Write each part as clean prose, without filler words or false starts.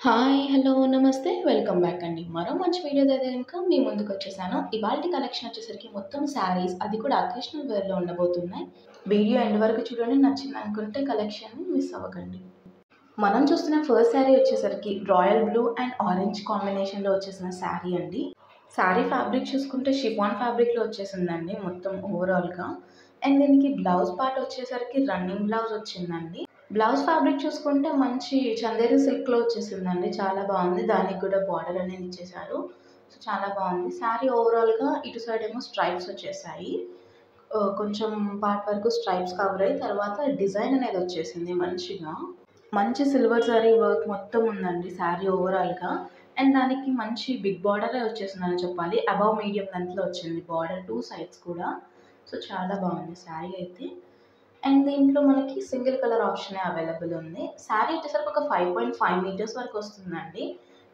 Hi! Hello! నమస్తే. Welcome back అండి. మరో మంచి వీడియోతో అయితే గనుక మీ ముందుకొచ్చేసాను. ఇవాల్టి కలెక్షన్ వచ్చేసరికి మొత్తం శారీస్ అది కూడా అకేషనల్ వేర్‌లో ఉండబోతున్నాయి. వీడియో ఎండ్ వరకు చూడండి. నచ్చిందనుకుంటే కలెక్షన్‌ని మిస్ అవ్వకండి. మనం చూస్తున్న ఫస్ట్ శారీ వచ్చేసరికి రాయల్ బ్లూ అండ్ ఆరెంజ్ కాంబినేషన్‌లో వచ్చేసిన శారీ అండి. శారీ ఫ్యాబ్రిక్ చూసుకుంటే షిఫాన్ ఫ్యాబ్రిక్‌లో వచ్చేసిందండి మొత్తం ఓవరాల్‌గా. అండ్ దీనికి బ్లౌజ్ పార్ట్ వచ్చేసరికి రన్నింగ్ బ్లౌజ్ వచ్చిందండి. బ్లౌజ్ ఫ్యాబ్రిక్ చూసుకుంటే మంచి చందేరి సిల్క్‌లో వచ్చేసిందండి. చాలా బాగుంది. దానికి కూడా బార్డర్ అనేది ఇచ్చేసారు. సో, చాలా బాగుంది. శారీ ఓవరాల్‌గా ఇటు సైడ్ ఏమో స్ట్రైప్స్ వచ్చేసాయి. కొంచెం పార్ట్ వరకు స్ట్రైప్స్ కవర్ అయ్యి తర్వాత డిజైన్ అనేది వచ్చేసింది మంచిగా. మంచి సిల్వర్ జరీ వర్క్ మొత్తం ఉందండి శారీ ఓవరాల్‌గా. అండ్ దానికి మంచి బిగ్ బార్డరే వచ్చేసిందని చెప్పాలి. అబవ్ మీడియం లెంగ్త్‌లో వచ్చింది బార్డర్ 2 సైడ్స్ కూడా. సో, చాలా బాగుంది శారీ అయితే. అండ్ దీంట్లో మనకి సింగిల్ కలర్ ఆప్షనే అవైలబుల్ ఉంది. శారీ వచ్చేసరికి ఒక 5.5 మీటర్స్ వరకు వస్తుందండి.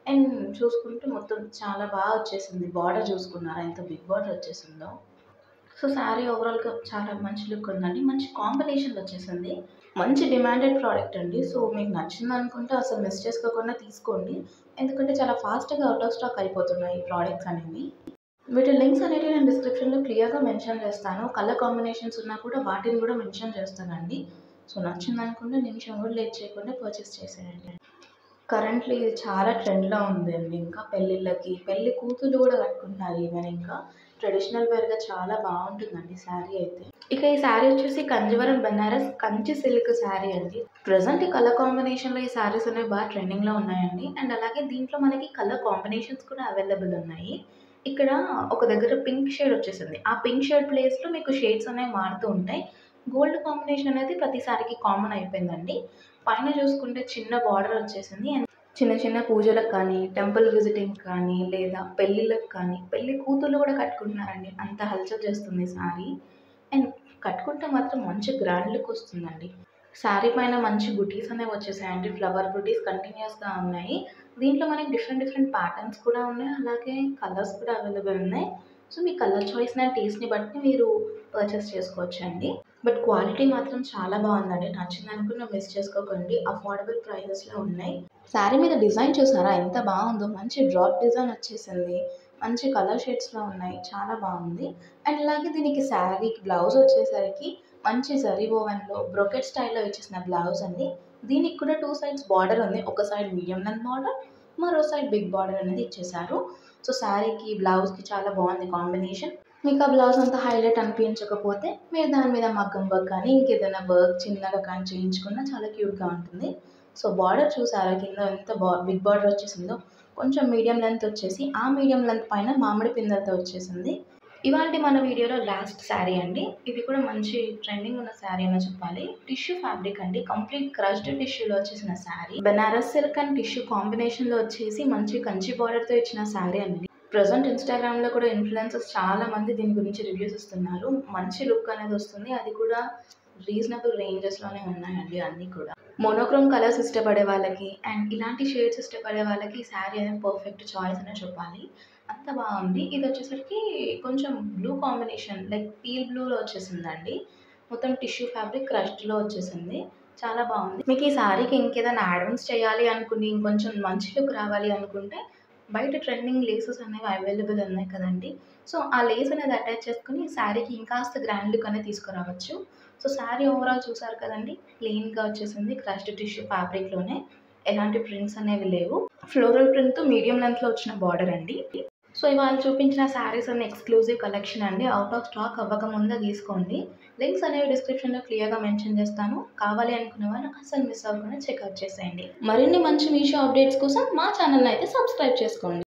అండ్ చూసుకుంటే మొత్తం చాలా బాగా వచ్చేసింది. బార్డర్ చూసుకున్నారా ఎంత బిగ్ బార్డర్ వచ్చేసిందో. సో, శారీ ఓవరాల్‌గా చాలా మంచి లుక్ ఉందండి. మంచి కాంబినేషన్‌లో వచ్చేసింది. మంచి డిమాండెడ్ ప్రోడక్ట్ అండి. సో, మీకు నచ్చిందనుకుంటే అసలు మిస్ చేసుకోకుండా తీసుకోండి. ఎందుకంటే చాలా ఫాస్ట్‌గా ఔట్ ఆఫ్ స్టాక్ అయిపోతున్నాయి ఈ ప్రోడక్ట్స్ అనేవి. వీటి లింక్స్ అనేటివి నేను డిస్క్రిప్షన్‌లో క్లియర్‌గా మెన్షన్ చేస్తాను. కలర్ కాంబినేషన్స్ ఉన్నా కూడా వాటిని కూడా మెన్షన్ చేస్తానండి. సో, నచ్చిందనుకుంటే నిమిషం కూడా లేట్ చేయకుండా పర్చేస్ చేసేయండి. కరెంట్‌లీ ఇది చాలా ట్రెండ్‌లో ఉందండి. ఇంకా పెళ్ళిళ్ళకి, పెళ్లి కూతుర్లు కూడా కట్టుకుంటున్నారు ఈవెన్ ఇంకా. ట్రెడిషనల్ వేర్‌గా చాలా బాగుంటుందండి శారీ అయితే. ఇక ఈ శారీ వచ్చేసి కంజీవరం బెనారస్ కంచి సిల్క్ శారీ అండి. ప్రెజెంట్ ఈ కలర్ కాంబినేషన్‌లో ఈ శారీస్ అనేవి బాగా ట్రెండింగ్‌లో ఉన్నాయండి. అండ్ అలాగే దీంట్లో మనకి కలర్ కాంబినేషన్స్ కూడా అవైలబుల్ ఉన్నాయి. ఇక్కడ ఒక దగ్గర పింక్ షేడ్ వచ్చేసింది. ఆ పింక్ షేడ్ ప్లేస్‌లో మీకు షేడ్స్ అనేవి మారుతూ ఉంటాయి. గోల్డ్ కాంబినేషన్ అనేది ప్రతి సారికి కామన్ అయిపోయిందండి. పైన చూసుకుంటే చిన్న బార్డర్ వచ్చేసింది. అండ్ చిన్న చిన్న పూజలకు కానీ, టెంపుల్ విజిటింగ్‌కి కానీ, లేదా పెళ్ళిళ్ళకి కానీ, పెళ్లి కూతుర్లు కూడా కట్టుకుంటున్నారండి. అంత హల్చల్ చేస్తుంది శారీ. అండ్ కట్టుకుంటే మాత్రం మంచి గ్రాండ్ లుక్ వస్తుందండి. శారీ పైన మంచి బుటీస్ అనేవి వచ్చేసాయండి. ఫ్లవర్ బుటీస్ కంటిన్యూయస్‌గా ఉన్నాయి. దీంట్లో మనకి డిఫరెంట్ డిఫరెంట్ ప్యాటర్న్స్ కూడా ఉన్నాయి. అలాగే కలర్స్ కూడా అవైలబుల్ ఉన్నాయి. సో, మీ కలర్ చాయిస్‌ని అండ్ టేస్ట్‌ని బట్టి మీరు పర్చేస్ చేసుకోవచ్చండి. బట్ క్వాలిటీ మాత్రం చాలా బాగుందండి. నచ్చిందనుకున్న మిస్ చేసుకోకండి. అఫోర్డబుల్ ప్రైజెస్‌లో ఉన్నాయి. శారీ మీద డిజైన్ చూసారా ఎంత బాగుందో. మంచి డ్రాప్ డిజైన్ వచ్చేసింది. మంచి కలర్ షేడ్స్‌లో ఉన్నాయి. చాలా బాగుంది. అండ్ అలాగే దీనికి శారీకి బ్లౌజ్ వచ్చేసరికి మంచి జరీ ఓవెన్‌లో బ్రొకెట్ స్టైల్‌లో ఇచ్చేసిన బ్లౌజ్ అండి. దీనికి కూడా 2 సైడ్స్ బార్డర్ ఉంది. ఒక సైడ్ మీడియం లెంత్ బార్డర్, మరో సైడ్ బిగ్ బార్డర్ అనేది ఇచ్చేసారు. సో, శారీకి, బ్లౌజ్‌కి చాలా బాగుంది కాంబినేషన్. మీకు ఆ బ్లౌజ్ అంత హైలైట్ అనిపించకపోతే మీరు దాని మీద మగ్గం వర్క్ కానీ, ఇంకేదైనా వర్క్ చిన్నగా కానీ చేయించుకున్నా చాలా క్యూట్‌గా ఉంటుంది. సో, బార్డర్ చూసారా కింద ఎంత బిగ్ బార్డర్ వచ్చేసిందో. కొంచెం మీడియం లెంత్ వచ్చేసి, ఆ మీడియం లెంత్ పైన మామిడి పిందెలతో వచ్చేసింది. ఇవాల్టి మన వీడియోలో లాస్ట్ శారీ అండి. ఇది కూడా మంచి ట్రెండింగ్ ఉన్న శారీ అనే చెప్పాలి. టిష్యూ ఫ్యాబ్రిక్ అండి. కంప్లీట్ క్రష్డ్ టిష్యూలో వచ్చేసిన sari. Banaras silk and tissue కాంబినేషన్‌లో వచ్చేసి మంచి కంచి బార్డర్‌తో ఇచ్చిన శారీ అండి. ప్రెజెంట్ ఇన్‌స్టాగ్రామ్‌లో కూడా ఇన్‌ఫ్లుయెన్సర్స్ చాలా మంది దీని గురించి రివ్యూస్ ఇస్తున్నారు. మంచి లుక్ అనేది వస్తుంది. అది కూడా రీజనబుల్ రేంజెస్‌లోనే ఉన్నాయండి అన్నీ కూడా. మోనోక్రోమ్ కలర్స్ ఇష్టపడే వాళ్ళకి అండ్ ఇలాంటి షేడ్స్ ఇష్టపడే వాళ్ళకి ఈ శారీ అనేది పర్ఫెక్ట్ చాయిస్ అనే చెప్పాలి. అంత బాగుంది. ఇది వచ్చేసరికి కొంచెం బ్లూ కాంబినేషన్ లైక్ టీల్ బ్లూలో వచ్చేసిందండి. మొత్తం టిష్యూ ఫ్యాబ్రిక్ క్రష్డ్‌లో వచ్చేసింది. చాలా బాగుంది. మీకు ఈ శారీకి ఇంకేదైనా యాడ్ ఆన్స్ చేయాలి అనుకుని, ఇంకొంచెం మంచి లుక్ రావాలి అనుకుంటే బయట ట్రెండింగ్ లేసెస్ అనేవి అవైలబుల్ ఉన్నాయి కదండీ! సో, ఆ లేస్ అనేది అటాచ్ చేసుకొని శారీకి ఇంకాస్త గ్రాండ్ లుక్ అనేది తీసుకురావచ్చు. సో, శారీ ఓవరాల్ చూసారు కదండీ! ప్లెయిన్‌గా వచ్చేసింది. క్రష్డ్ టిష్యూ ఫ్యాబ్రిక్‌లోనే ఎలాంటి ప్రింట్స్ అనేవి లేవు. ఫ్లోరల్ ప్రింట్‌తో మీడియం లెంగ్త్‌లో వచ్చిన బార్డర్ అండి. సో, ఇవాళ చూపించిన శారీస్ అన్ని ఎక్స్‌క్లూజివ్ కలెక్షన్ అండి. ఔట్ ఆఫ్ స్టాక్ అవ్వకముందే తీసుకోండి. లింక్స్ అనేవి డిస్క్రిప్షన్‌లో క్లియర్‌గా మెన్షన్ చేస్తాను. కావాలి అనుకునే వాళ్ళు అస్సలు మిస్ అవ్వకుండా చెక్అవుట్ చేసేయండి. మరిన్ని మంచి మీషో అప్డేట్స్ కోసం మా ఛానల్‌ని అయితే సబ్స్క్రైబ్ చేసుకోండి.